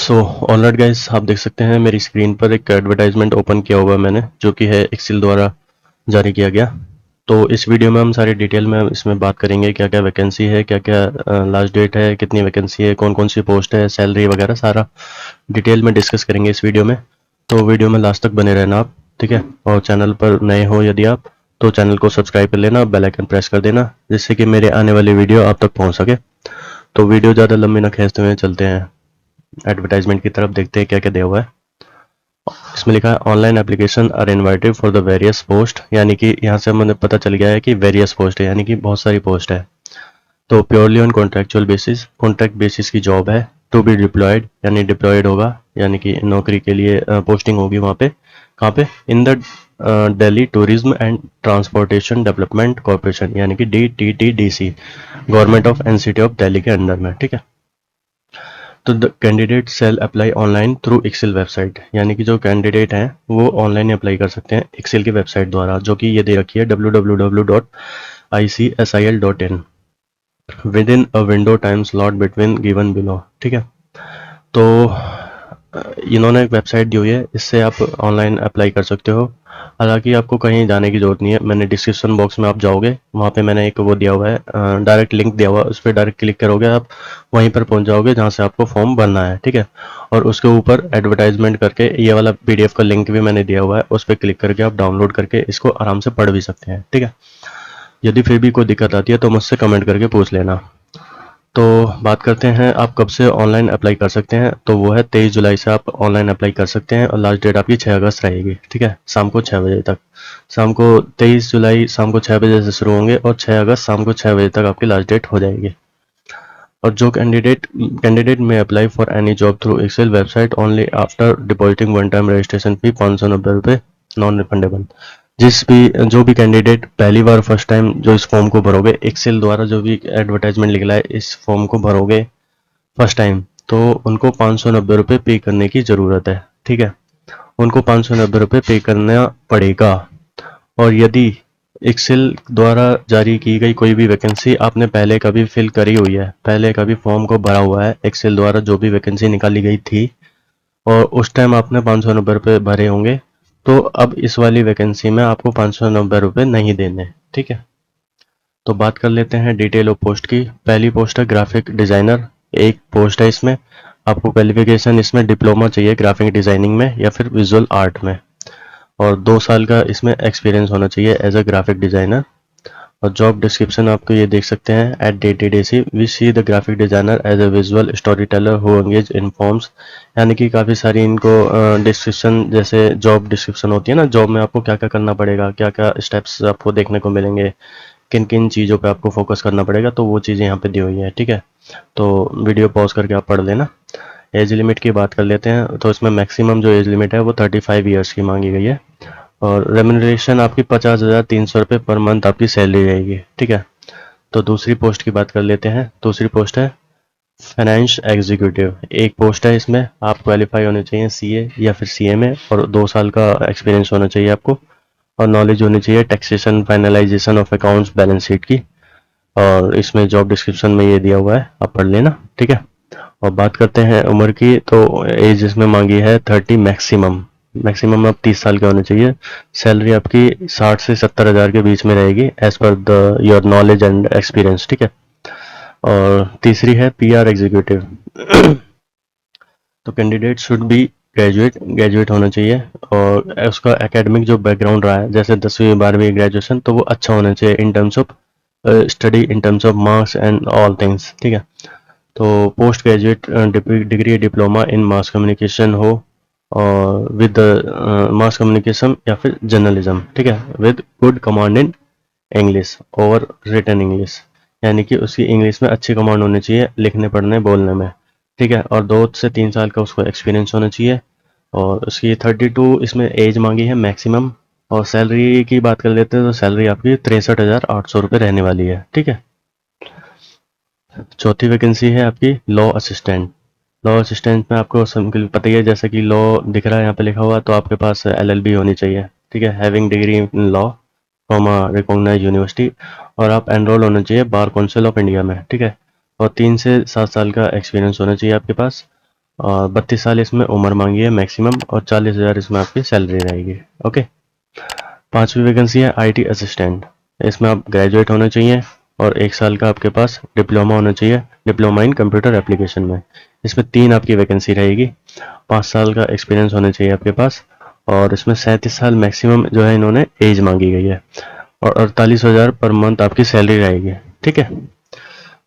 So alright guys, आप देख सकते हैं मेरी स्क्रीन पर एक एडवर्टाइजमेंट ओपन किया हुआ है मैंने, जो कि है एक्सेल द्वारा जारी किया गया। तो इस वीडियो में हम सारी डिटेल में इसमें बात करेंगे, क्या क्या वैकेंसी है, क्या क्या लास्ट डेट है, कितनी वैकेंसी है, कौन कौन सी पोस्ट है, सैलरी वगैरह सारा डिटेल में डिस्कस करेंगे इस वीडियो में। तो वीडियो में लास्ट तक बने रहना आप, ठीक है। और चैनल पर नए हो यदि आप, तो चैनल को सब्सक्राइब कर लेना, बेल आइकन प्रेस कर देना, जिससे कि मेरे आने वाली वीडियो आप तक पहुंच सके। तो वीडियो ज़्यादा लंबी ना खींचते हुए चलते हैं एडवर्टाइजमेंट की तरफ, देखते हैं क्या क्या दिया हुआ है। इसमें लिखा है online application are invited for the various post, यानी कि यहाँ से हमें पता चल गया है कि वेरियस पोस्ट है, यानी कि बहुत सारी पोस्ट है। तो purely on contractual basis, contract basis की जॉब है। टू बी डिप्लॉयड, यानी डिप्लॉयड होगा, यानी कि नौकरी के लिए पोस्टिंग होगी वहाँ पे। कहाँ पे? In the Delhi tourism and transportation development corporation, यानी कि DTTDC, government of NCT of Delhi के अंडर में, ठीक है। तो the candidate shall apply online through excel website, यानी कि जो कैंडिडेट हैं वो ऑनलाइन अप्लाई कर सकते हैं एक्सेल की वेबसाइट द्वारा, जो कि ये दे रखी है www.icsil.in with in a window time slot between given below, ठीक है। तो इन्होंने एक वेबसाइट दी हुई है, इससे आप ऑनलाइन अप्लाई कर सकते हो। हालांकि आपको कहीं जाने की ज़रूरत नहीं है, मैंने डिस्क्रिप्शन बॉक्स में आप जाओगे, वहाँ पे मैंने एक वो दिया हुआ है, डायरेक्ट लिंक दिया हुआ है, उस पर डायरेक्ट क्लिक करोगे आप, वहीं पर पहुँच जाओगे जहाँ से आपको फॉर्म भरना है, ठीक है। और उसके ऊपर एडवर्टाइजमेंट करके ये वाला PDF का लिंक भी मैंने दिया हुआ है, उस पर क्लिक करके आप डाउनलोड करके इसको आराम से पढ़ भी सकते हैं, ठीक है। यदि फिर भी कोई दिक्कत आती है तो मुझसे कमेंट करके पूछ लेना। तो बात करते हैं आप कब से ऑनलाइन अप्लाई कर सकते हैं। तो वो है 23 जुलाई से आप ऑनलाइन अप्लाई कर सकते हैं, और लास्ट डेट आपकी 6 अगस्त रहेगी, ठीक है, शाम को 6 बजे तक। शाम को 23 जुलाई शाम को 6 बजे से शुरू होंगे, और 6 अगस्त शाम को 6 बजे तक आपकी लास्ट डेट हो जाएगी। और जो कैंडिडेट में apply for any job through excel website only after depositing one time registration fee 590 रुपये, नॉन रिफंडेबल। जो भी कैंडिडेट पहली बार फर्स्ट टाइम जो इस फॉर्म को भरोगे, एक्सेल द्वारा जो भी एडवर्टाइजमेंट निकला है इस फॉर्म को भरोगे फर्स्ट टाइम, तो उनको 590 रुपये पे करने की ज़रूरत है, ठीक है। उनको 590 रुपये पे करना पड़ेगा। और यदि एक्सेल द्वारा जारी की गई कोई भी वैकेंसी आपने पहले कभी फिल करी हुई है, पहले कभी फॉर्म को भरा हुआ है, एक्सेल द्वारा जो भी वैकेंसी निकाली गई थी और उस टाइम आपने 590 रुपये भरे होंगे, तो अब इस वाली वैकेंसी में आपको 590 रुपये नहीं देने, ठीक है। तो बात कर लेते हैं डिटेल ऑफ पोस्ट की। पहली पोस्ट है ग्राफिक डिज़ाइनर, एक पोस्ट है इसमें। आपको क्वालिफिकेशन इसमें डिप्लोमा चाहिए ग्राफिक डिज़ाइनिंग में या फिर विजुअल आर्ट में, और 2 साल का इसमें एक्सपीरियंस होना चाहिए एज अ ग्राफिक डिज़ाइनर। और जॉब डिस्क्रिप्शन आपको ये देख सकते हैं, at DTDC we see the graphic designer as a visual storyteller who engage in forms, यानी कि काफ़ी सारी इनको डिस्क्रिप्शन, जैसे जॉब डिस्क्रिप्शन होती है ना, जॉब में आपको क्या क्या करना पड़ेगा, क्या क्या स्टेप्स आपको देखने को मिलेंगे, किन किन चीज़ों पे आपको फोकस करना पड़ेगा, तो वो चीज़ें यहाँ पे दी हुई है, ठीक है। तो वीडियो पॉज करके आप पढ़ लेना। एज लिमिट की बात कर लेते हैं, तो इसमें मैक्सिमम जो एज लिमिट है वो 35 ईयर्स की मांगी गई है। और रेम्यूनरेशन आपकी 50,300 रुपये पर मंथ आपकी सैलरी रहेगी, ठीक है। तो दूसरी पोस्ट की बात कर लेते हैं। दूसरी पोस्ट है फाइनेंस एग्जीक्यूटिव, एक पोस्ट है, इसमें आप क्वालिफाई होने चाहिए CA या फिर CA में, और 2 साल का एक्सपीरियंस होना चाहिए आपको, और नॉलेज होनी चाहिए taxation finalisation of accounts balance sheet की। और इसमें जॉब डिस्क्रिप्शन में ये दिया हुआ है, आप पढ़ लेना, ठीक है। और बात करते हैं उम्र की, तो एज इसमें मांगी है 30 मैक्सिमम। मैक्सिमम आप 30 साल के होने चाहिए। सैलरी आपकी 60 से 70 हज़ार के बीच में रहेगी, as per the your knowledge and experience, ठीक है। और तीसरी है PR एग्जीक्यूटिव। तो कैंडिडेट शुड बी ग्रेजुएट होना चाहिए, और उसका एकेडमिक जो बैकग्राउंड रहा है, जैसे 10वीं 12वीं ग्रेजुएशन, तो वो अच्छा होना चाहिए in terms of study, in terms of marks and all things, ठीक है। तो post graduate degree diploma in mass communication हो, और विद मास कम्युनिकेशन या फिर जर्नलिज्म, ठीक है, with good command in English और रिटन इंग्लिश, यानी कि उसकी इंग्लिश में अच्छी कमांड होनी चाहिए लिखने पढ़ने बोलने में, ठीक है। और 2 से 3 साल का उसको एक्सपीरियंस होना चाहिए। और उसकी 32 इसमें एज मांगी है मैक्सिमम। और सैलरी की बात कर लेते हैं, तो सैलरी आपकी 63,800 रुपये रहने वाली है, ठीक है। चौथी वैकेंसी है आपकी लॉ असिस्टेंट। लॉ असिस्टेंट में आपको पता ही है, जैसे कि लॉ दिख रहा है यहाँ पे लिखा हुआ, तो आपके पास LLB होनी चाहिए, ठीक है, having degree in law from a recognised university. और आप एनरोल होना चाहिए बार काउंसिल ऑफ इंडिया में, ठीक है। और 3 से 7 साल का एक्सपीरियंस होना चाहिए आपके पास। और 32 साल इसमें उम्र मांगी है मैक्सिमम, और 40,000 इसमें आपकी सैलरी रहेगी। ओके। 5वीं वैकेंसी है IT असिस्टेंट। इसमें आप ग्रेजुएट होने चाहिए और 1 साल का आपके पास डिप्लोमा होना चाहिए, डिप्लोमा इन कंप्यूटर एप्लीकेशन में। इसमें 3 आपकी वैकेंसी रहेगी। 5 साल का एक्सपीरियंस होना चाहिए आपके पास, और इसमें 37 साल मैक्सिमम जो है इन्होंने एज मांगी गई है, और 48,000 पर मंथ आपकी सैलरी रहेगी। ठीक है।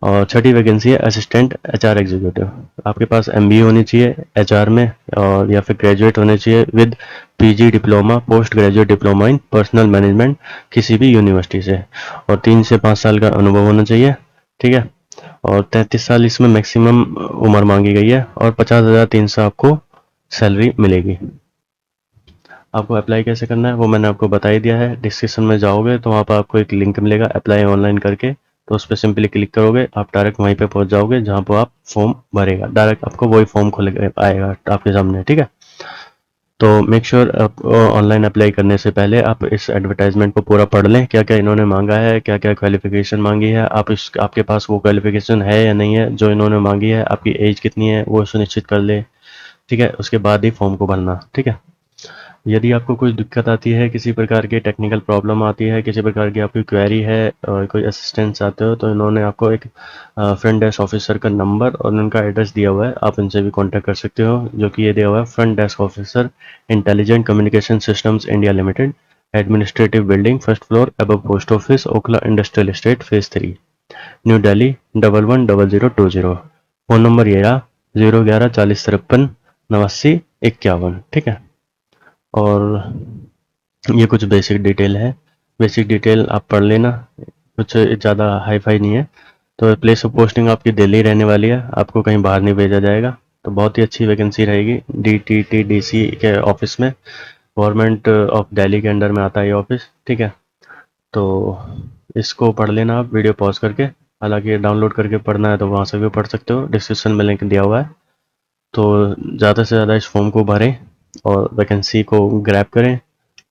और छठी वैकेंसी है असिस्टेंट HR एग्जीक्यूटिव। आपके पास MBA होनी चाहिए HR में, और या फिर ग्रेजुएट होने चाहिए with PG diploma, post graduate diploma in personal management किसी भी यूनिवर्सिटी से, और 3 से 5 साल का अनुभव होना चाहिए। ठीक है। और 33 साल इसमें मैक्सिमम उम्र मांगी गई है, और 50,300 आपको सैलरी मिलेगी। आपको अप्लाई कैसे करना है वो मैंने आपको बता ही दिया है। डिस्क्रिप्शन में जाओगे तो वहाँ पर आपको एक लिंक मिलेगा अप्लाई ऑनलाइन करके, तो उस पर सिंपली क्लिक करोगे, आप डायरेक्ट वहीं पे पहुँच जाओगे जहाँ पर आप फॉर्म भरेगा, डायरेक्ट आपको वही फॉर्म खुल आएगा आपके सामने। ठीक है। तो मेक श्योर आप ऑनलाइन अप्लाई करने से पहले आप इस एडवर्टाइजमेंट को पूरा पढ़ लें, क्या क्या इन्होंने मांगा है, क्या क्या क्वालिफिकेशन मांगी है, आपके पास वो क्वालिफिकेशन है या नहीं है जो इन्होंने मांगी है, आपकी एज कितनी है वो सुनिश्चित कर ले। ठीक है। उसके बाद ही फॉर्म को भरना। ठीक है। यदि आपको कोई दिक्कत आती है, किसी प्रकार की टेक्निकल प्रॉब्लम आती है, किसी प्रकार की आपकी क्वेरी है और कोई असिस्टेंस चाहते हो, तो इन्होंने आपको एक फ्रंट डेस्क ऑफिसर का नंबर और उनका एड्रेस दिया हुआ है, आप इनसे भी कांटेक्ट कर सकते हो, जो कि ये दिया हुआ है front desk officer intelligent communication systems India limited, administrative building, first floor, above post office, Okhla industrial estate, phase 3, new Delhi 110020। Phone number ये रहा 011 4053 89 51। ठीक है। और ये कुछ बेसिक डिटेल है, बेसिक डिटेल आप पढ़ लेना, कुछ ज़्यादा हाई फाई नहीं है। तो प्लेस ऑफ पोस्टिंग आपकी दिल्ली रहने वाली है, आपको कहीं बाहर नहीं भेजा जाएगा। तो बहुत ही अच्छी वैकेंसी रहेगी DTTDC के ऑफिस में, गवर्नमेंट ऑफ दिल्ली के अंडर में आता है ये ऑफिस। ठीक है। तो इसको पढ़ लेना आप वीडियो पॉज करके, हालांकि डाउनलोड करके पढ़ना है तो वहाँ से भी पढ़ सकते हो, डिस्क्रिप्शन में लिंक दिया हुआ है। तो ज़्यादा से ज़्यादा इस फॉर्म को भरें और वैकेंसी को ग्रैब करें।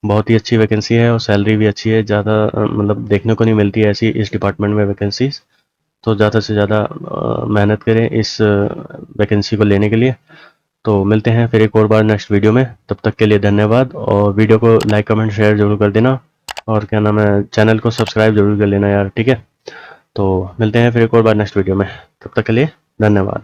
बहुत ही अच्छी वैकेंसी है और सैलरी भी अच्छी है, ज़्यादा मतलब देखने को नहीं मिलती है ऐसी इस डिपार्टमेंट में वैकेंसीज। तो ज़्यादा से ज़्यादा मेहनत करें इस वैकेंसी को लेने के लिए। तो मिलते हैं फिर एक और बार नेक्स्ट वीडियो में, तब तक के लिए धन्यवाद, और वीडियो को लाइक कमेंट शेयर जरूर कर देना, और क्या नाम है, चैनल को सब्सक्राइब जरूर कर लेना यार। ठीक है। तो मिलते हैं फिर एक और बार नेक्स्ट वीडियो में, तब तक के लिए धन्यवाद।